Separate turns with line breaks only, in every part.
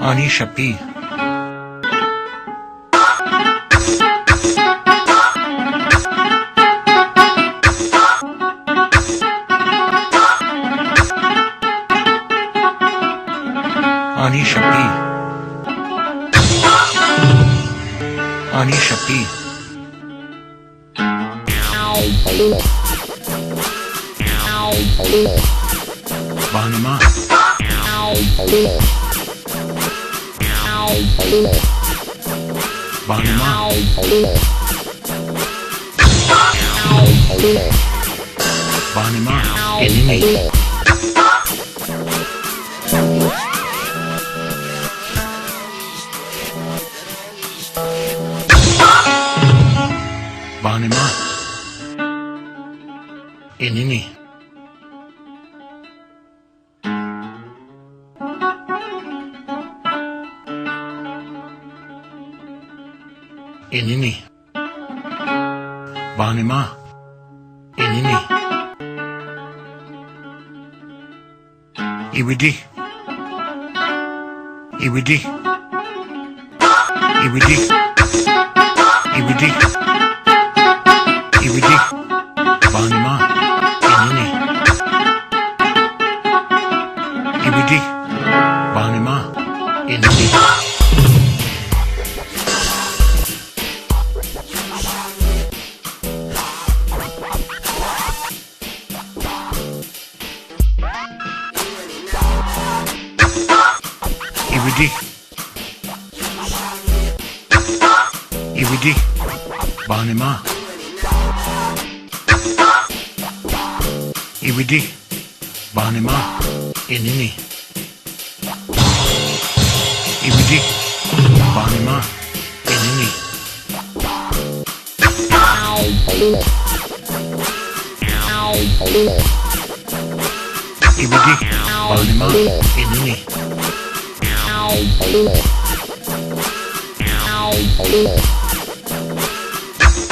Ani shapi. Ani shapi. Ani shapi. Baanimaa. Baanimaa. Baanimaa. Inini. Baanimaa. Inini. Inini. Baanimaa. Inini. Iwidi. Iwidi. Iwidi. Iwidi. Iwidi. Baanimaa. Inini. Iwidi. Baanimaa. Inini. Iwidi. Iwidi. Baanimaa. Iwidi. Baanimaa. Inini. Iwidi. Baanimaa. Inini. Iwidi. Baanimaa. Inini.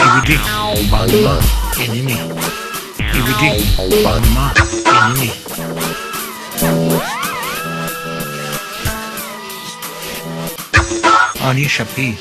Iwidi. Baanimaa. Inini. Iwidi. Baanimaa. Inini. Ani shapi.